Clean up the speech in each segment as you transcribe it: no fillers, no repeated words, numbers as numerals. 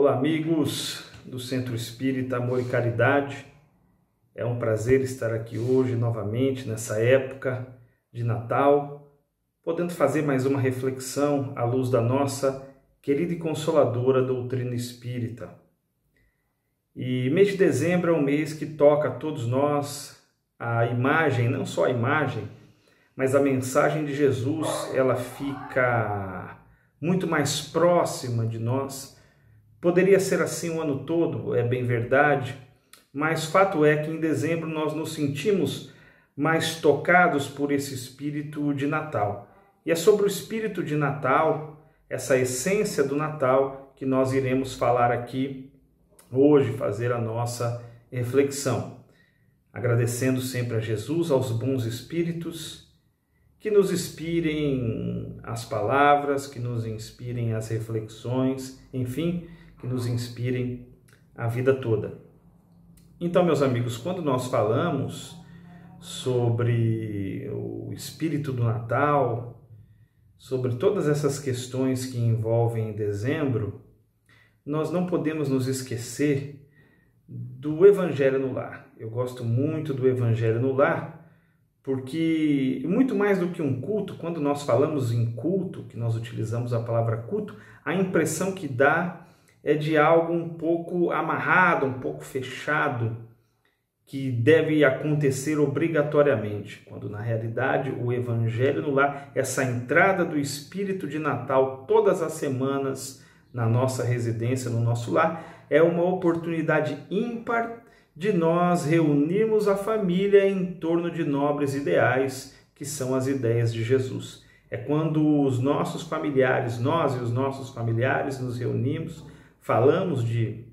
Olá, amigos do Centro Espírita Amor e Caridade. É um prazer estar aqui hoje novamente, nessa época de Natal, podendo fazer mais uma reflexão à luz da nossa querida e consoladora doutrina espírita. E mês de dezembro é um mês que toca a todos nós a imagem, não só a imagem, mas a mensagem de Jesus, ela fica muito mais próxima de nós. Poderia ser assim o ano todo, é bem verdade, mas fato é que em dezembro nós nos sentimos mais tocados por esse espírito de Natal. E é sobre o espírito de Natal, essa essência do Natal, que nós iremos falar aqui hoje, fazer a nossa reflexão. Agradecendo sempre a Jesus, aos bons espíritos, que nos inspirem as palavras, que nos inspirem as reflexões, enfim, que nos inspirem a vida toda. Então, meus amigos, quando nós falamos sobre o espírito do Natal, sobre todas essas questões que envolvem dezembro, nós não podemos nos esquecer do Evangelho no Lar. Eu gosto muito do Evangelho no Lar, porque muito mais do que um culto, quando nós falamos em culto, que nós utilizamos a palavra culto, a impressão que dá é de algo um pouco amarrado, um pouco fechado, que deve acontecer obrigatoriamente, quando na realidade o Evangelho no Lar, essa entrada do Espírito de Natal todas as semanas na nossa residência, no nosso lar, é uma oportunidade ímpar de nós reunirmos a família em torno de nobres ideais, que são as ideias de Jesus. É quando os nossos familiares, nós e os nossos familiares nos reunimos, falamos de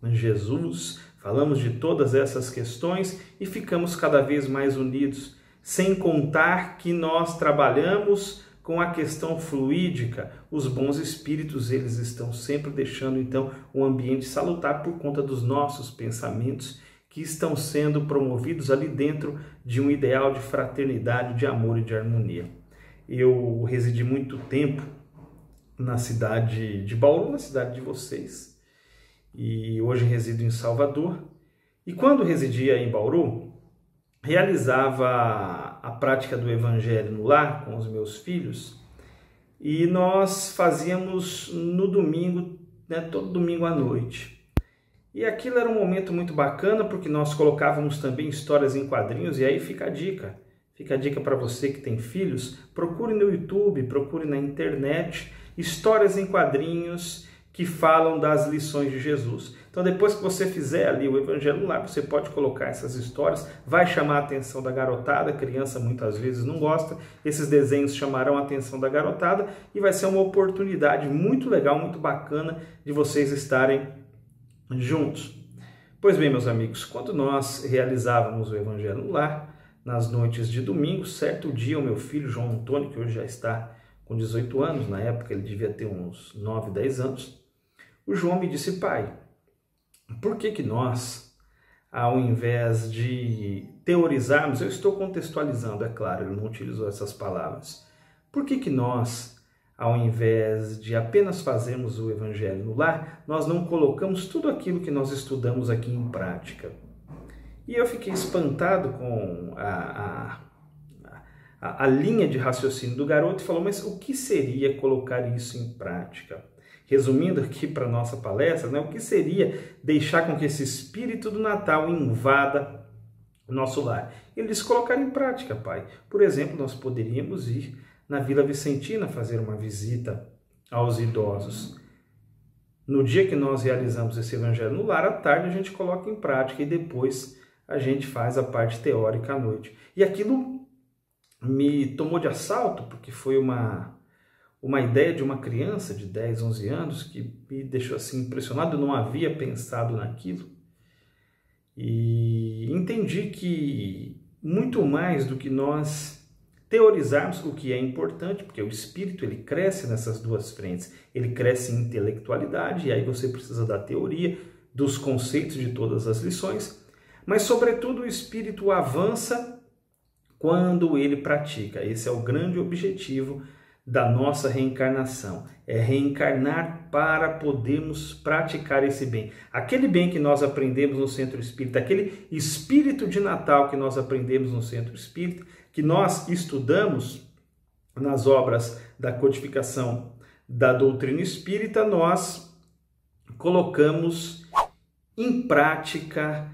Jesus, falamos de todas essas questões e ficamos cada vez mais unidos, sem contar que nós trabalhamos com a questão fluídica. Os bons espíritos, eles estão sempre deixando então um ambiente salutar por conta dos nossos pensamentos que estão sendo promovidos ali dentro de um ideal de fraternidade, de amor e de harmonia. Eu residi muito tempo na cidade de Bauru, na cidade de vocês, e hoje resido em Salvador. E quando residia em Bauru, realizava a prática do Evangelho no Lar com os meus filhos, e nós fazíamos no domingo, todo domingo à noite. E aquilo era um momento muito bacana, porque nós colocávamos também histórias em quadrinhos, e aí fica a dica. Fica a dica para você que tem filhos, procure no YouTube, procure na internet, histórias em quadrinhos que falam das lições de Jesus. Então, depois que você fizer ali o Evangelho no Lar, você pode colocar essas histórias, vai chamar a atenção da garotada, a criança muitas vezes não gosta, esses desenhos chamarão a atenção da garotada e vai ser uma oportunidade muito legal, muito bacana de vocês estarem juntos. Pois bem, meus amigos, quando nós realizávamos o Evangelho no Lar, nas noites de domingo, certo dia, o meu filho João Antônio, que hoje já está com 18 anos, na época ele devia ter uns 9, 10 anos, o João me disse: pai, por que nós, ao invés de teorizarmos, eu estou contextualizando, é claro, ele não utilizou essas palavras, por que nós, ao invés de apenas fazermos o Evangelho no Lar, nós não colocamos tudo aquilo que nós estudamos aqui em prática? E eu fiquei espantado com a linha de raciocínio do garoto e falou: mas o que seria colocar isso em prática? Resumindo aqui para a nossa palestra, o que seria deixar com que esse espírito do Natal invada o nosso lar? Ele disse: colocar em prática, pai. Por exemplo, nós poderíamos ir na Vila Vicentina fazer uma visita aos idosos. No dia que nós realizamos esse Evangelho no Lar, à tarde a gente coloca em prática e depois a gente faz a parte teórica à noite. E aquilo me tomou de assalto, porque foi uma ideia de uma criança de 10, 11 anos que me deixou assim impressionado. Eu não havia pensado naquilo. E entendi que muito mais do que nós teorizarmos, o que é importante, porque o espírito ele cresce nessas duas frentes. Ele cresce em intelectualidade, e aí você precisa da teoria, dos conceitos de todas as lições, mas sobretudo o espírito avança quando ele pratica. Esse é o grande objetivo da nossa reencarnação. É reencarnar para podermos praticar esse bem. Aquele bem que nós aprendemos no Centro Espírita, aquele espírito de Natal que nós aprendemos no Centro Espírita, que nós estudamos nas obras da codificação da doutrina espírita, nós colocamos em prática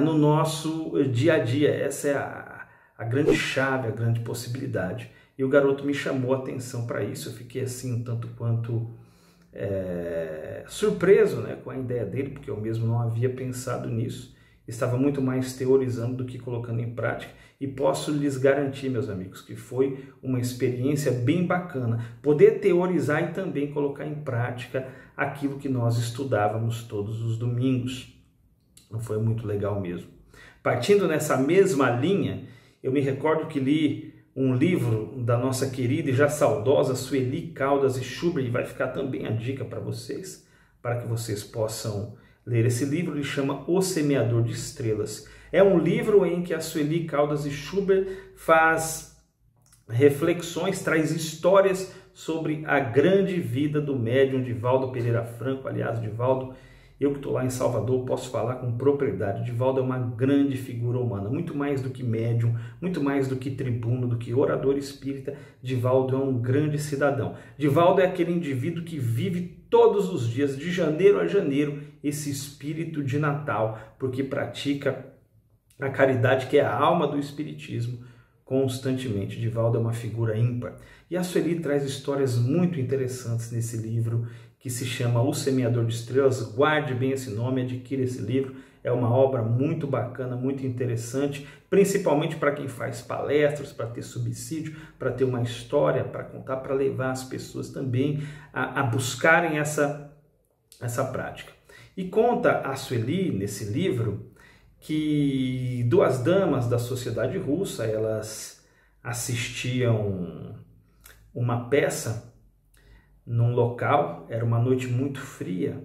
no nosso dia a dia. Essa é a grande chave, a grande possibilidade. E o garoto me chamou a atenção para isso. Eu fiquei assim um tanto quanto surpreso, né, com a ideia dele, porque eu mesmo não havia pensado nisso. Estava muito mais teorizando do que colocando em prática. E posso lhes garantir, meus amigos, que foi uma experiência bem bacana poder teorizar e também colocar em prática aquilo que nós estudávamos todos os domingos. Foi muito legal mesmo. Partindo nessa mesma linha, eu me recordo que li um livro da nossa querida e já saudosa Sueli Caldas e Schubert, e vai ficar também a dica para vocês, para que vocês possam ler esse livro. Ele chama O Semeador de Estrelas. É um livro em que a Sueli Caldas e Schubert faz reflexões, traz histórias sobre a grande vida do médium Divaldo Pereira Franco. Aliás, Divaldo, eu que estou lá em Salvador, posso falar com propriedade. Divaldo é uma grande figura humana, muito mais do que médium, muito mais do que tribuno, do que orador espírita. Divaldo é um grande cidadão. Divaldo é aquele indivíduo que vive todos os dias, de janeiro a janeiro, esse espírito de Natal, porque pratica a caridade, que é a alma do espiritismo, constantemente. Divaldo é uma figura ímpar. E a Sueli traz histórias muito interessantes nesse livro, que se chama O Semeador de Estrelas. Guarde bem esse nome, adquira esse livro. É uma obra muito bacana, muito interessante, principalmente para quem faz palestras, para ter subsídio, para ter uma história para contar, para levar as pessoas também a buscarem essa prática. E conta a Sueli, nesse livro, que duas damas da sociedade russa, elas assistiam uma peça num local, era uma noite muito fria,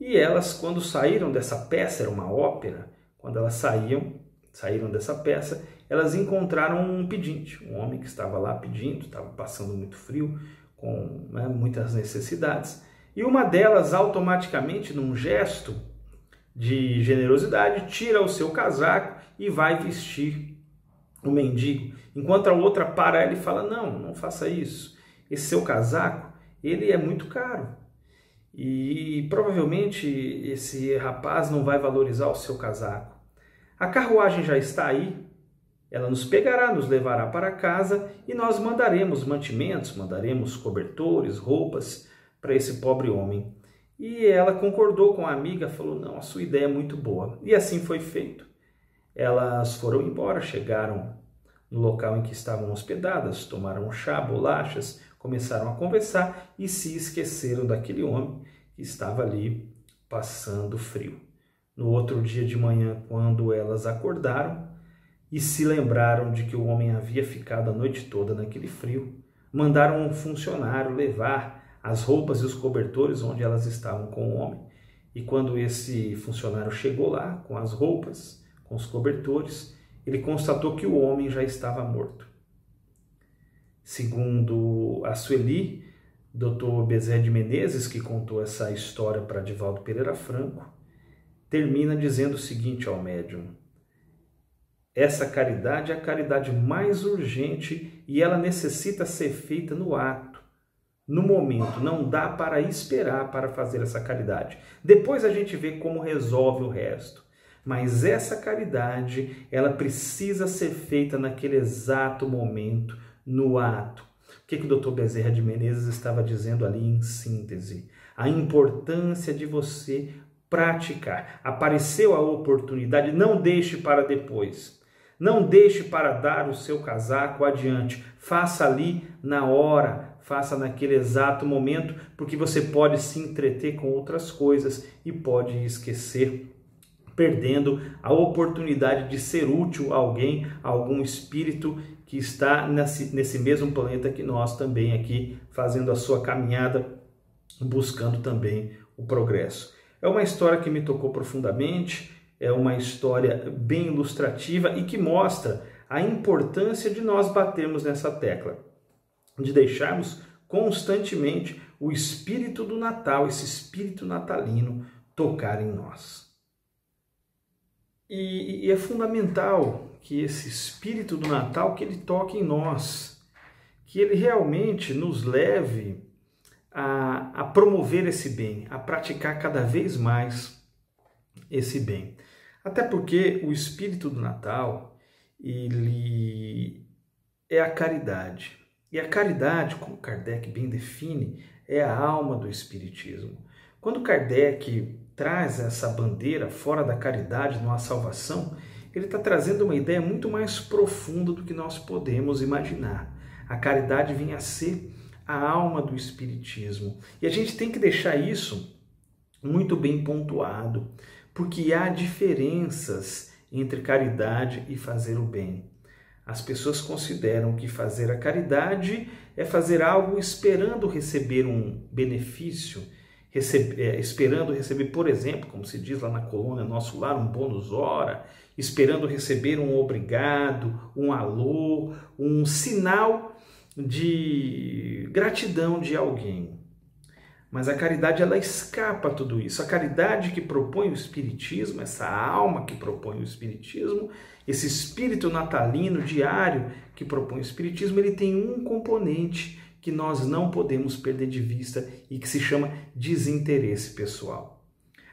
e elas, quando saíram dessa peça, era uma ópera, quando elas saíram dessa peça, elas encontraram um pedinte, um homem que estava lá pedindo, estava passando muito frio, com muitas necessidades, e uma delas automaticamente, num gesto de generosidade, tira o seu casaco e vai vestir o mendigo, enquanto a outra para ela e fala: não faça isso, esse seu casaco, ele é muito caro e provavelmente esse rapaz não vai valorizar o seu casaco. A carruagem já está aí, ela nos pegará, nos levará para casa e nós mandaremos mantimentos, mandaremos cobertores, roupas para esse pobre homem. E ela concordou com a amiga, falou: não, a sua ideia é muito boa. E assim foi feito. Elas foram embora, chegaram no local em que estavam hospedadas, tomaram chá, bolachas, começaram a conversar e se esqueceram daquele homem que estava ali passando frio. No outro dia de manhã, quando elas acordaram e se lembraram de que o homem havia ficado a noite toda naquele frio, mandaram um funcionário levar as roupas e os cobertores onde elas estavam com o homem. E quando esse funcionário chegou lá com as roupas, com os cobertores, ele constatou que o homem já estava morto. Segundo a Sueli, Dr. Bezerra de Menezes, que contou essa história para Divaldo Pereira Franco, termina dizendo o seguinte ao médium: essa caridade é a caridade mais urgente e ela necessita ser feita no ato, no momento. Não dá para esperar para fazer essa caridade. Depois a gente vê como resolve o resto. Mas essa caridade, ela precisa ser feita naquele exato momento, no ato. O que o Dr. Bezerra de Menezes estava dizendo ali em síntese? A importância de você praticar. Apareceu a oportunidade, não deixe para depois. Não deixe para dar o seu casaco adiante. Faça ali na hora, faça naquele exato momento, porque você pode se entreter com outras coisas e pode esquecer, perdendo a oportunidade de ser útil a alguém, a algum espírito que está nesse mesmo planeta que nós também aqui, fazendo a sua caminhada, buscando também o progresso. É uma história que me tocou profundamente, é uma história bem ilustrativa e que mostra a importância de nós batermos nessa tecla. de deixarmos constantemente o espírito do Natal, esse espírito natalino, tocar em nós. E é fundamental que esse espírito do Natal, que ele toque em nós, que ele realmente nos leve a promover esse bem, a praticar cada vez mais esse bem. Até porque o espírito do Natal, ele é a caridade. E a caridade, como Kardec bem define, é a alma do espiritismo. Quando Kardec traz essa bandeira fora da caridade, não há salvação, ele está trazendo uma ideia muito mais profunda do que nós podemos imaginar. A caridade vem a ser a alma do espiritismo. E a gente tem que deixar isso muito bem pontuado, porque há diferenças entre caridade e fazer o bem. As pessoas consideram que fazer a caridade é fazer algo esperando receber um benefício, esperando receber, por exemplo, como se diz lá na colônia Nosso Lar, um bônus hora, esperando receber um obrigado, um alô, um sinal de gratidão de alguém. Mas a caridade, ela escapa a tudo isso. A caridade que propõe o Espiritismo, essa alma que propõe o Espiritismo, esse espírito natalino diário que propõe o Espiritismo, ele tem um componente que nós não podemos perder de vista e que se chama desinteresse pessoal.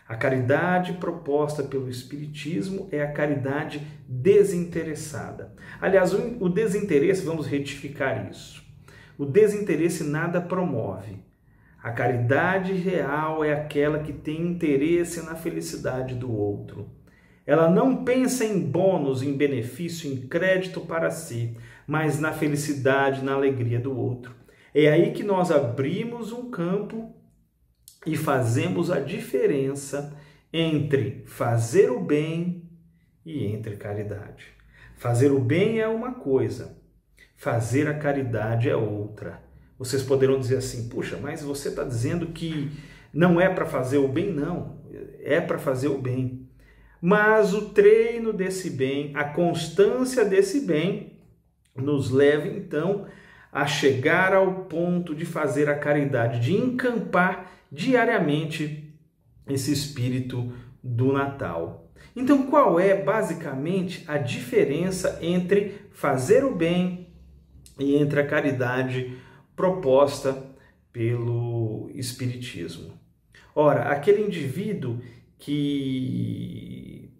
A caridade proposta pelo Espiritismo é a caridade desinteressada. Aliás, o desinteresse, vamos retificar isso. O desinteresse nada promove. A caridade real é aquela que tem interesse na felicidade do outro. Ela não pensa em bônus, em benefício, em crédito para si, mas na felicidade, na alegria do outro. É aí que nós abrimos um campo e fazemos a diferença entre fazer o bem e entre caridade. Fazer o bem é uma coisa, fazer a caridade é outra. Vocês poderão dizer assim, puxa, mas você está dizendo que não é para fazer o bem? Não, é para fazer o bem. Mas o treino desse bem, a constância desse bem, nos leva então a chegar ao ponto de fazer a caridade, de encampar diariamente esse espírito do Natal. Então, qual é basicamente a diferença entre fazer o bem e entre a caridade proposta pelo Espiritismo? Ora, aquele indivíduo que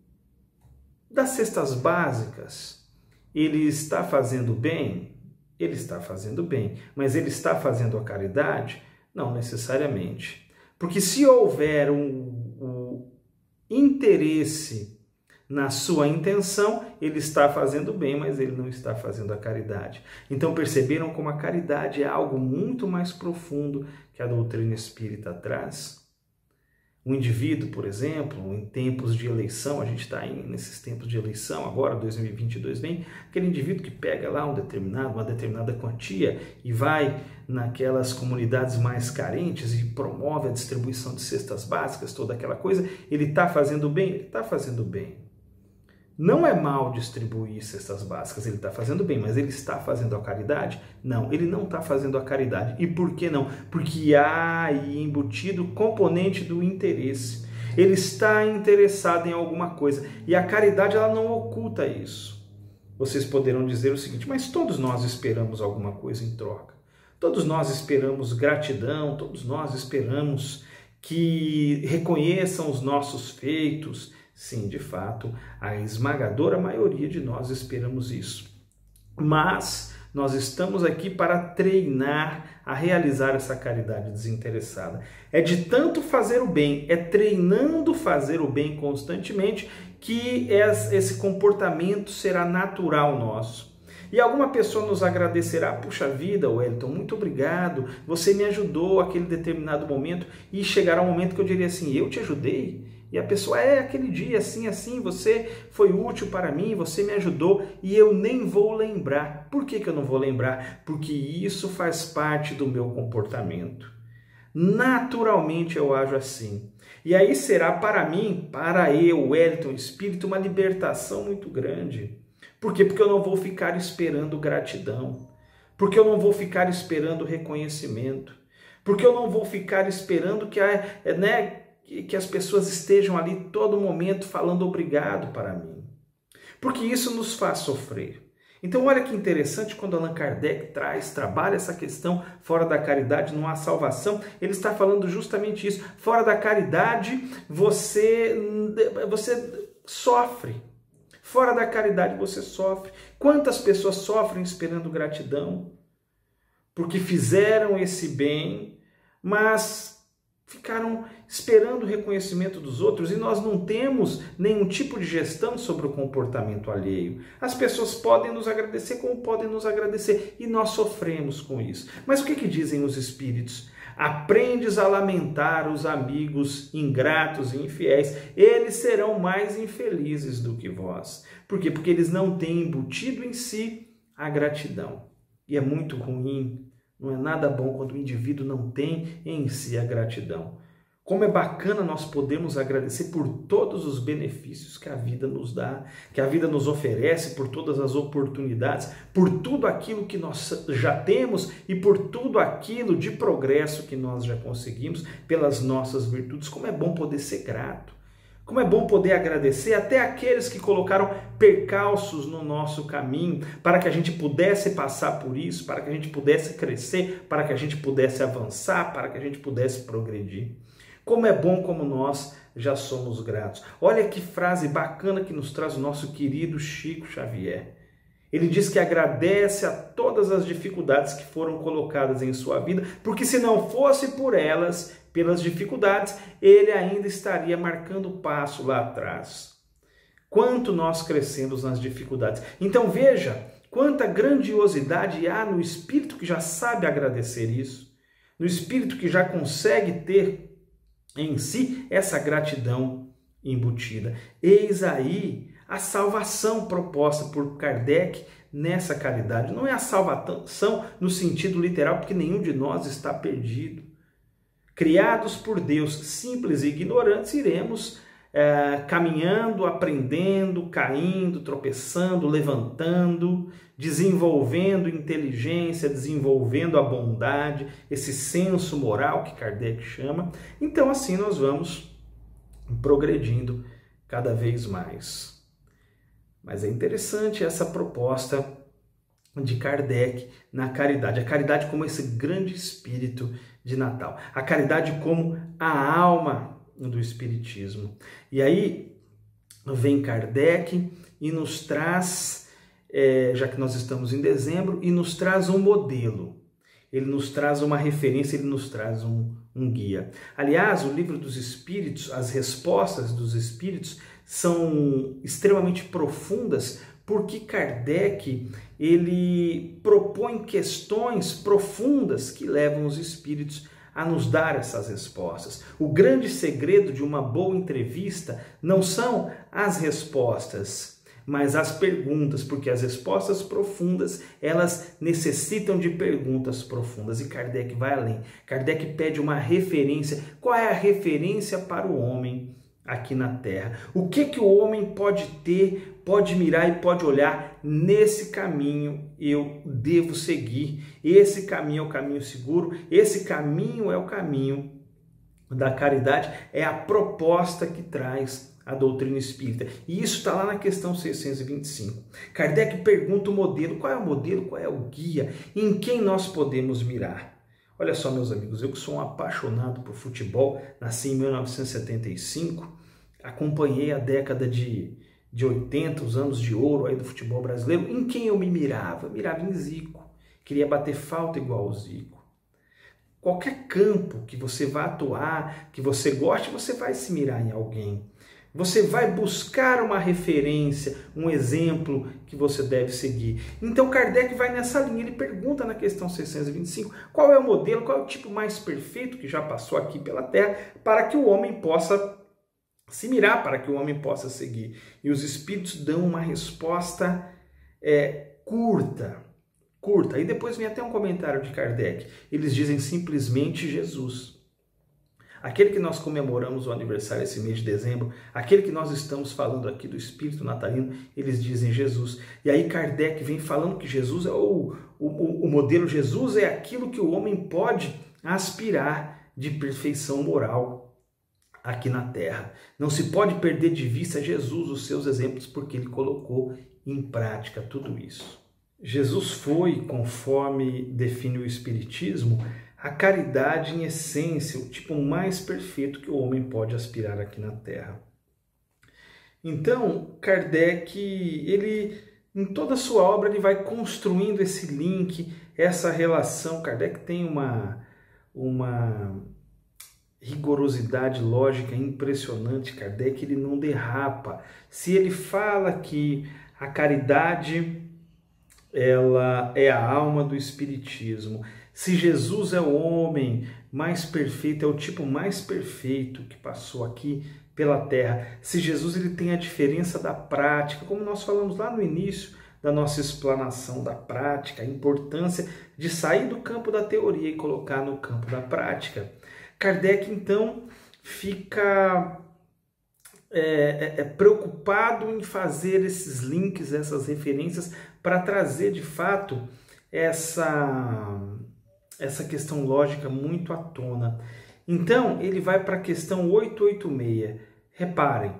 das cestas básicas, ele está fazendo bem? Ele está fazendo bem, mas ele está fazendo a caridade? Não necessariamente. Porque se houver um interesse na sua intenção, ele está fazendo bem, mas ele não está fazendo a caridade. Então perceberam como a caridade é algo muito mais profundo que a doutrina espírita traz? Um indivíduo, por exemplo, em tempos de eleição, a gente está nesses tempos de eleição, agora 2022 vem, aquele indivíduo que pega lá uma determinada quantia e vai naquelas comunidades mais carentes e promove a distribuição de cestas básicas, toda aquela coisa, ele está fazendo bem? Ele está fazendo bem. Não é mal distribuir cestas básicas, ele está fazendo bem, mas ele está fazendo a caridade? Não, ele não está fazendo a caridade. E por que não? Porque há aí embutido o componente do interesse. Ele está interessado em alguma coisa. E a caridade, ela não oculta isso. Vocês poderão dizer o seguinte, mas todos nós esperamos alguma coisa em troca. Todos nós esperamos gratidão, todos nós esperamos que reconheçam os nossos feitos. Sim, de fato, a esmagadora maioria de nós esperamos isso. Mas nós estamos aqui para treinar a realizar essa caridade desinteressada. É de tanto fazer o bem, é treinando fazer o bem constantemente que esse comportamento será natural nosso. E alguma pessoa nos agradecerá, puxa vida, Wellington, muito obrigado, você me ajudou naquele determinado momento, e chegará um momento que eu diria assim, eu te ajudei? E a pessoa, aquele dia, assim, você foi útil para mim, você me ajudou e eu nem vou lembrar. Por que eu não vou lembrar? Porque isso faz parte do meu comportamento. Naturalmente eu ajo assim. E aí será para mim, para eu, Wellington Espírito, uma libertação muito grande. Por quê? Porque eu não vou ficar esperando gratidão. porque eu não vou ficar esperando reconhecimento, porque eu não vou ficar esperando que as pessoas estejam ali todo momento falando obrigado para mim, porque isso nos faz sofrer. Então olha que interessante quando Allan Kardec trabalha essa questão, fora da caridade não há salvação, ele está falando justamente isso. Fora da caridade você sofre, fora da caridade você sofre. Quantas pessoas sofrem esperando gratidão? Porque fizeram esse bem, mas ficaram esperando o reconhecimento dos outros e nós não temos nenhum tipo de gestão sobre o comportamento alheio. As pessoas podem nos agradecer como podem nos agradecer e nós sofremos com isso. Mas o que dizem os espíritos? Aprendes a lamentar os amigos ingratos e infiéis, eles serão mais infelizes do que vós. Por quê? Porque eles não têm embutido em si a gratidão. E é muito ruim, não é nada bom quando o indivíduo não tem em si a gratidão. Como é bacana nós podermos agradecer por todos os benefícios que a vida nos dá, que a vida nos oferece, por todas as oportunidades, por tudo aquilo que nós já temos e por tudo aquilo de progresso que nós já conseguimos pelas nossas virtudes. Como é bom poder ser grato. Como é bom poder agradecer até aqueles que colocaram percalços no nosso caminho para que a gente pudesse passar por isso, para que a gente pudesse crescer, para que a gente pudesse avançar, para que a gente pudesse progredir. Como é bom como nós já somos gratos. Olha que frase bacana que nos traz o nosso querido Chico Xavier. Ele diz que agradece a todas as dificuldades que foram colocadas em sua vida, porque se não fosse por elas, pelas dificuldades, ele ainda estaria marcando o passo lá atrás. Quanto nós crescemos nas dificuldades. Então veja quanta grandiosidade há no espírito que já sabe agradecer isso, no espírito que já consegue ter em si essa gratidão embutida. Eis aí a salvação proposta por Kardec nessa caridade. Não é a salvação no sentido literal, porque nenhum de nós está perdido. Criados por Deus, simples e ignorantes, iremos caminhando, aprendendo, caindo, tropeçando, levantando, desenvolvendo inteligência, desenvolvendo a bondade, esse senso moral que Kardec chama. Então assim nós vamos progredindo cada vez mais. Mas é interessante essa proposta de Kardec na caridade. A caridade como esse grande espírito de Natal. A caridade como a alma do espiritismo. E aí vem Kardec e nos traz, já que nós estamos em dezembro, e nos traz um modelo. Ele nos traz uma referência, ele nos traz um guia. Aliás, o livro dos Espíritos, as respostas dos Espíritos são extremamente profundas, porque Kardec ele propõe questões profundas que levam os Espíritos a nos dar essas respostas. O grande segredo de uma boa entrevista não são as respostas, mas as perguntas, porque as respostas profundas, elas necessitam de perguntas profundas. E Kardec vai além. Kardec pede uma referência. Qual é a referência para o homem aqui na Terra? O que o homem pode ter, pode mirar e pode olhar? Nesse caminho eu devo seguir. Esse caminho é o caminho seguro, esse caminho é o caminho da caridade, é a proposta que traz a doutrina espírita. E isso está lá na questão 625. Kardec pergunta o modelo. Qual é o modelo? Qual é o guia? Em quem nós podemos mirar? Olha só, meus amigos, eu que sou um apaixonado por futebol, nasci em 1975, acompanhei a década de 80, os anos de ouro aí do futebol brasileiro. Em quem eu me mirava? Eu mirava em Zico. Queria bater falta igual o Zico. Qualquer campo que você vá atuar, que você goste, você vai se mirar em alguém. Você vai buscar uma referência, um exemplo que você deve seguir. Então Kardec vai nessa linha, ele pergunta na questão 625 qual é o modelo, qual é o tipo mais perfeito que já passou aqui pela Terra para que o homem possa se mirar, para que o homem possa seguir. E os Espíritos dão uma resposta curta. Aí depois vem até um comentário de Kardec. Eles dizem simplesmente Jesus. aquele que nós comemoramos o aniversário esse mês de dezembro, aquele que nós estamos falando aqui do espírito natalino, eles dizem Jesus. E aí Kardec vem falando que Jesus é o modelo, Jesus é aquilo que o homem pode aspirar de perfeição moral aqui na Terra. Não se pode perder de vista Jesus, os seus exemplos, porque ele colocou em prática tudo isso. Jesus foi, conforme define o Espiritismo, a caridade em essência, o tipo mais perfeito que o homem pode aspirar aqui na Terra. Então, Kardec, ele, em toda a sua obra, ele vai construindo esse link, essa relação. Kardec tem uma rigorosidade lógica impressionante. Kardec, ele não derrapa. Se ele fala que a caridade ela é a alma do Espiritismo, se Jesus é o homem mais perfeito, é o tipo mais perfeito que passou aqui pela Terra, se Jesus ele tem a diferença da prática, como nós falamos lá no início da nossa explanação da prática, a importância de sair do campo da teoria e colocar no campo da prática, Kardec então fica preocupado em fazer esses links, essas referências, para trazer de fato essa questão lógica muito à tona. Então, ele vai para a questão 886. Reparem,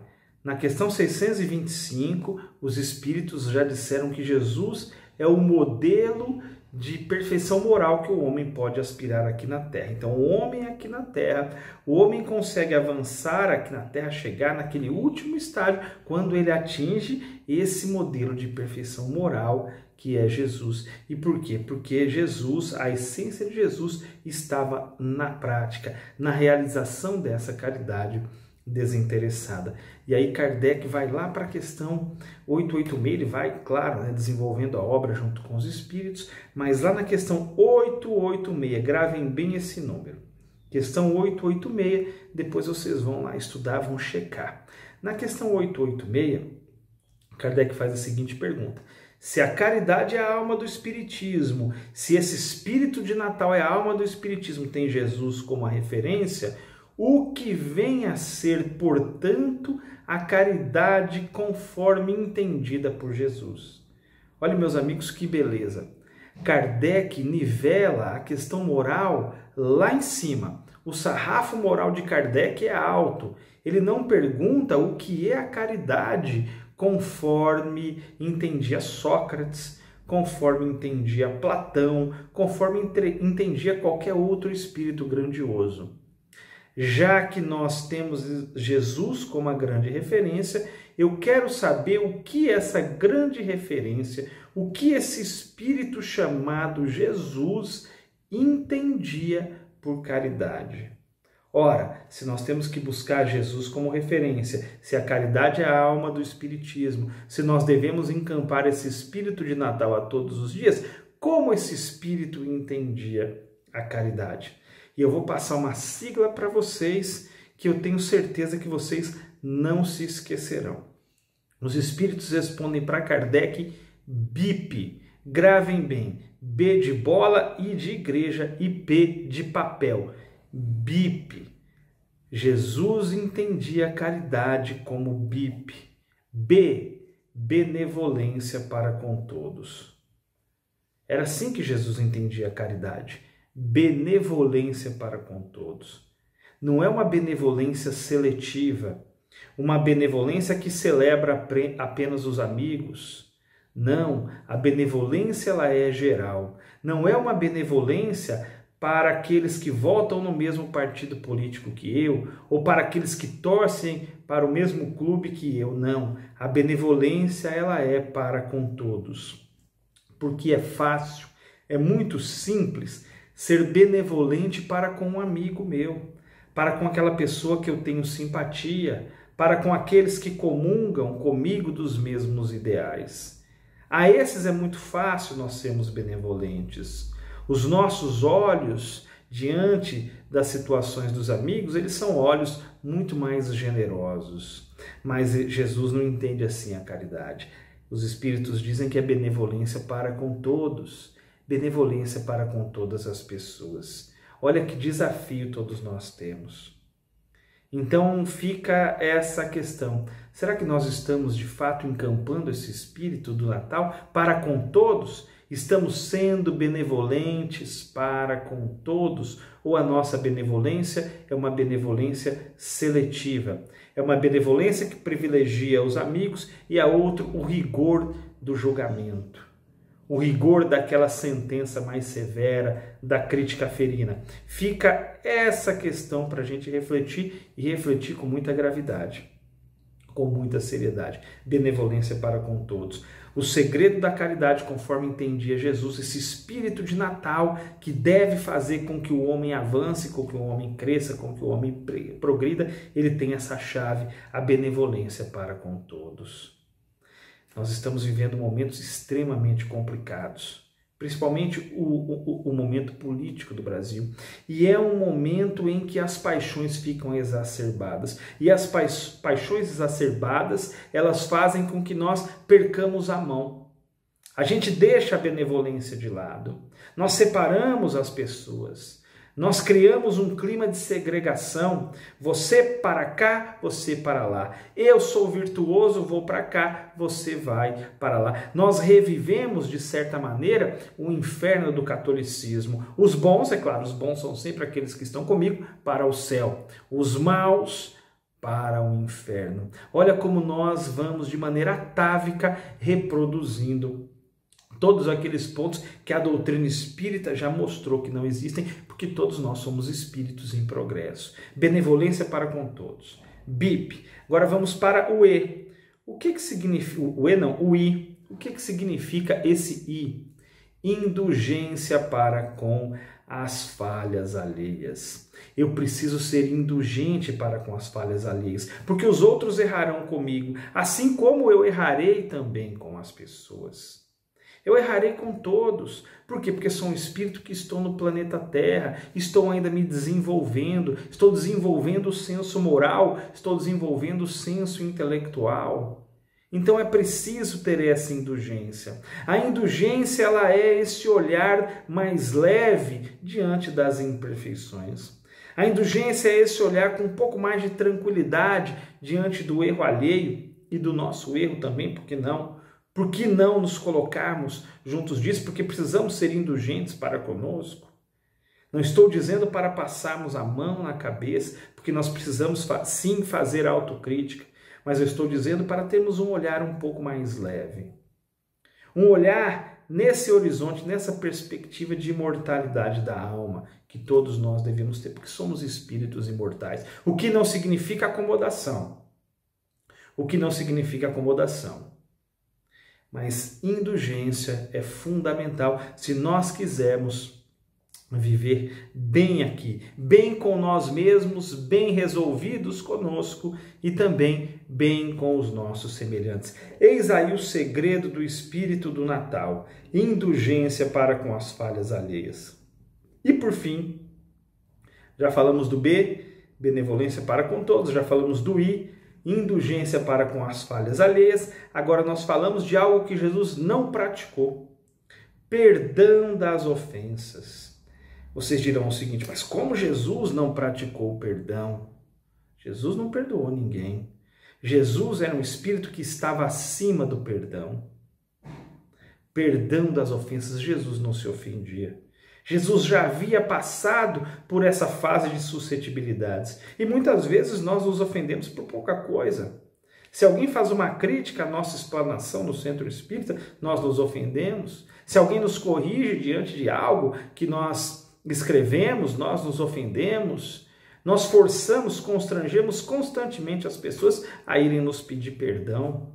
na questão 625, os espíritos já disseram que Jesus é o modelo de perfeição moral que o homem pode aspirar aqui na Terra. Então, o homem aqui na Terra, o homem consegue avançar aqui na Terra, chegar naquele último estágio, quando ele atinge esse modelo de perfeição moral que é Jesus. E por quê? Porque Jesus, a essência de Jesus, estava na prática, na realização dessa caridade desinteressada. E aí Kardec vai lá para a questão 886, ele vai, claro, desenvolvendo a obra junto com os espíritos, mas lá na questão 886, gravem bem esse número. Questão 886, depois vocês vão lá estudar, vão checar. Na questão 886, Kardec faz a seguinte pergunta: se a caridade é a alma do Espiritismo, se esse espírito de Natal é a alma do Espiritismo, tem Jesus como a referência, o que vem a ser, portanto, a caridade conforme entendida por Jesus? Olha, meus amigos, que beleza! Kardec nivela a questão moral lá em cima. O sarrafo moral de Kardec é alto. Ele não pergunta o que é a caridade conforme entendia Sócrates, conforme entendia Platão, conforme entendia qualquer outro espírito grandioso. Já que nós temos Jesus como a grande referência, eu quero saber o que essa grande referência, o que esse espírito chamado Jesus entendia por caridade. Ora, se nós temos que buscar Jesus como referência, se a caridade é a alma do Espiritismo, se nós devemos encampar esse espírito de Natal a todos os dias, como esse espírito entendia a caridade? E eu vou passar uma sigla para vocês que eu tenho certeza que vocês não se esquecerão. Os espíritos respondem para Kardec BIP. Gravem bem. B de bola, I de igreja e P de papel. BIP. Jesus entendia a caridade como BIP. B. Benevolência para com todos. Era assim que Jesus entendia a caridade. Benevolência para com todos. Não é uma benevolência seletiva, uma benevolência que celebra apenas os amigos. Não, a benevolência ela é geral. Não é uma benevolência para aqueles que votam no mesmo partido político que eu, ou para aqueles que torcem para o mesmo clube que eu. Não, a benevolência ela é para com todos. Porque é fácil, é muito simples ser benevolente para com um amigo meu, para com aquela pessoa que eu tenho simpatia, para com aqueles que comungam comigo dos mesmos ideais. A esses é muito fácil nós sermos benevolentes. Os nossos olhos, diante das situações dos amigos, eles são olhos muito mais generosos. Mas Jesus não entende assim a caridade. Os espíritos dizem que é benevolência para com todos. Benevolência para com todas as pessoas. Olha que desafio todos nós temos. Então fica essa questão. Será que nós estamos de fato encampando esse espírito do Natal para com todos? Estamos sendo benevolentes para com todos? Ou a nossa benevolência é uma benevolência seletiva? É uma benevolência que privilegia os amigos e a outro o rigor do julgamento, o rigor daquela sentença mais severa, da crítica ferina. Fica essa questão para a gente refletir e refletir com muita gravidade, com muita seriedade. Benevolência para com todos. O segredo da caridade, conforme entendia Jesus, esse espírito de Natal que deve fazer com que o homem avance, com que o homem cresça, com que o homem progrida, ele tem essa chave, a benevolência para com todos. Nós estamos vivendo momentos extremamente complicados, principalmente o momento político do Brasil. E é um momento em que as paixões ficam exacerbadas. E as paixões exacerbadas, elas fazem com que nós percamos a mão. A gente deixa a benevolência de lado. Nós separamos as pessoas. Nós criamos um clima de segregação, você para cá, você para lá. Eu sou virtuoso, vou para cá, você vai para lá. Nós revivemos, de certa maneira, o inferno do catolicismo. Os bons, é claro, os bons são sempre aqueles que estão comigo, para o céu. Os maus, para o inferno. Olha como nós vamos, de maneira atávica, reproduzindo todos aqueles pontos que a doutrina espírita já mostrou que não existem, porque todos nós somos espíritos em progresso. Benevolência para com todos. BIP. Agora vamos para o E. O que significa o E não, o I? O que significa esse I? Indulgência para com as falhas alheias. Eu preciso ser indulgente para com as falhas alheias, porque os outros errarão comigo, assim como eu errarei também com as pessoas. Eu errarei com todos. Por quê? Porque sou um espírito que estou no planeta Terra, estou ainda me desenvolvendo, estou desenvolvendo o senso moral, estou desenvolvendo o senso intelectual. Então é preciso ter essa indulgência. A indulgência, ela é esse olhar mais leve diante das imperfeições. A indulgência é esse olhar com um pouco mais de tranquilidade diante do erro alheio e do nosso erro também, por que não? Por que não nos colocarmos juntos disso? Porque precisamos ser indulgentes para conosco. Não estou dizendo para passarmos a mão na cabeça, porque nós precisamos sim fazer autocrítica, mas eu estou dizendo para termos um olhar um pouco mais leve. Um olhar nesse horizonte, nessa perspectiva de imortalidade da alma, que todos nós devemos ter, porque somos espíritos imortais. O que não significa acomodação. O que não significa acomodação. Mas indulgência é fundamental se nós quisermos viver bem aqui, bem com nós mesmos, bem resolvidos conosco e também bem com os nossos semelhantes. Eis aí o segredo do espírito do Natal, indulgência para com as falhas alheias. E por fim, já falamos do B, benevolência para com todos, já falamos do I, indulgência para com as falhas alheias. Agora nós falamos de algo que Jesus não praticou. Perdão das ofensas. Vocês dirão o seguinte, mas como Jesus não praticou o perdão? Jesus não perdoou ninguém. Jesus era um espírito que estava acima do perdão. Perdão das ofensas, Jesus não se ofendia. Jesus já havia passado por essa fase de suscetibilidades. E muitas vezes nós nos ofendemos por pouca coisa. Se alguém faz uma crítica à nossa explanação no centro espírita, nós nos ofendemos. Se alguém nos corrige diante de algo que nós escrevemos, nós nos ofendemos. Nós forçamos, constrangemos constantemente as pessoas a irem nos pedir perdão.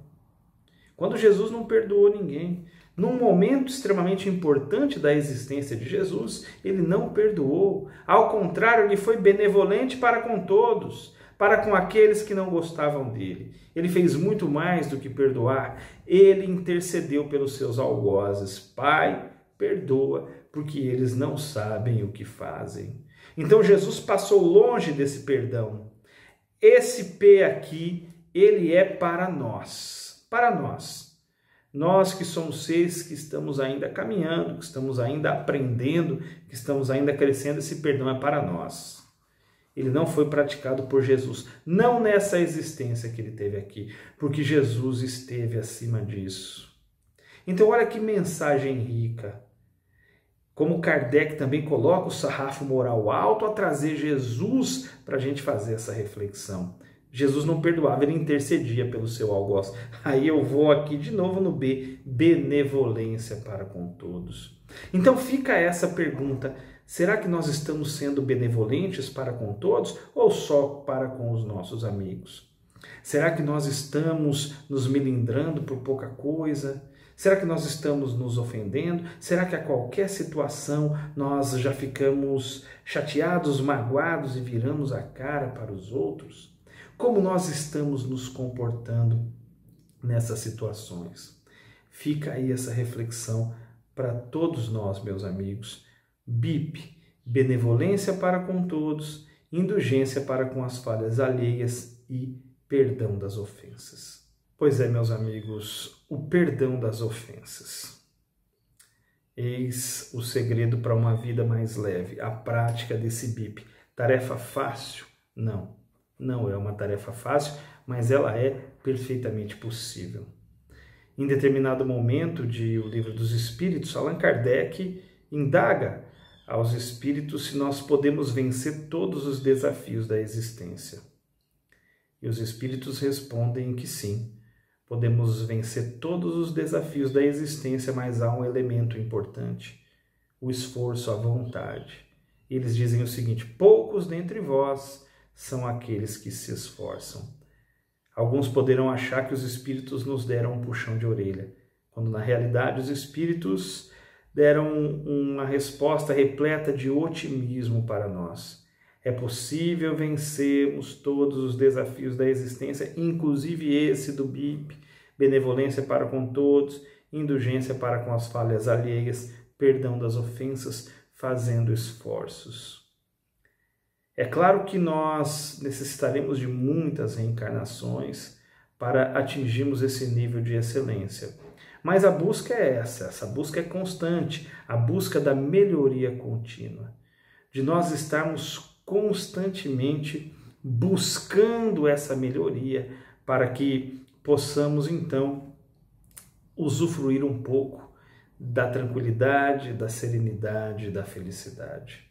Quando Jesus não perdoou ninguém. Num momento extremamente importante da existência de Jesus, ele não perdoou. Ao contrário, ele foi benevolente para com todos, para com aqueles que não gostavam dele. Ele fez muito mais do que perdoar. Ele intercedeu pelos seus algozes. Pai, perdoa, porque eles não sabem o que fazem. Então Jesus passou longe desse perdão. Esse P aqui, ele é para nós. Para nós. Nós que somos seres que estamos ainda caminhando, que estamos ainda aprendendo, que estamos ainda crescendo, esse perdão é para nós. ele não foi praticado por Jesus. Não nessa existência que ele teve aqui, porque Jesus esteve acima disso. Então olha que mensagem rica. Como Kardec também coloca o sarrafo moral alto a trazer Jesus para a gente fazer essa reflexão. Jesus não perdoava, ele intercedia pelo seu algoz. Aí eu vou aqui de novo no B, benevolência para com todos. Então fica essa pergunta, será que nós estamos sendo benevolentes para com todos ou só para com os nossos amigos? Será que nós estamos nos melindrando por pouca coisa? Será que nós estamos nos ofendendo? Será que a qualquer situação nós já ficamos chateados, magoados e viramos a cara para os outros? Como nós estamos nos comportando nessas situações? Fica aí essa reflexão para todos nós, meus amigos. BIP, benevolência para com todos, indulgência para com as falhas alheias e perdão das ofensas. Pois é, meus amigos, o perdão das ofensas. Eis o segredo para uma vida mais leve, a prática desse BIP. Tarefa fácil? Não, não é uma tarefa fácil, mas ela é perfeitamente possível. Em determinado momento de O Livro dos Espíritos, Allan Kardec indaga aos espíritos se nós podemos vencer todos os desafios da existência. E os espíritos respondem que sim. Podemos vencer todos os desafios da existência, mas há um elemento importante, o esforço, a vontade. Eles dizem o seguinte: poucos dentre vós são aqueles que se esforçam. Alguns poderão achar que os espíritos nos deram um puxão de orelha, quando na realidade os espíritos deram uma resposta repleta de otimismo para nós. É possível vencermos todos os desafios da existência, inclusive esse do BIP, benevolência para com todos, indulgência para com as falhas alheias, perdão das ofensas, fazendo esforços. É claro que nós necessitaremos de muitas reencarnações para atingirmos esse nível de excelência. Mas a busca é essa busca é constante, a busca da melhoria contínua, de nós estarmos constantemente buscando essa melhoria para que possamos então usufruir um pouco da tranquilidade, da serenidade, da felicidade.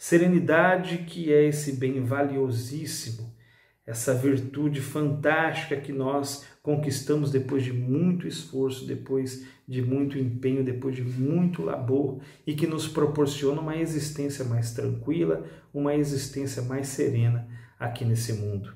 Serenidade que é esse bem valiosíssimo, essa virtude fantástica que nós conquistamos depois de muito esforço, depois de muito empenho, depois de muito labor e que nos proporciona uma existência mais tranquila, uma existência mais serena aqui nesse mundo.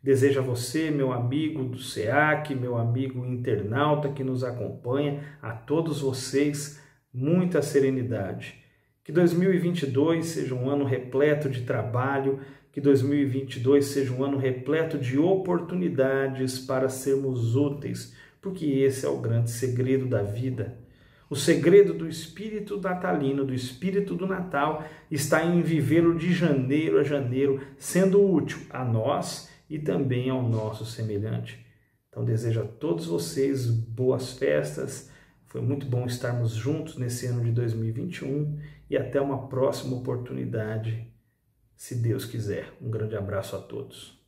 Desejo a você, meu amigo do SEAC, meu amigo internauta que nos acompanha, a todos vocês, muita serenidade. Que 2022 seja um ano repleto de trabalho, que 2022 seja um ano repleto de oportunidades para sermos úteis, porque esse é o grande segredo da vida. O segredo do espírito natalino, do espírito do Natal, está em vivê-lo de janeiro a janeiro, sendo útil a nós e também ao nosso semelhante. Então desejo a todos vocês boas festas, foi muito bom estarmos juntos nesse ano de 2021 e até uma próxima oportunidade, se Deus quiser. Um grande abraço a todos.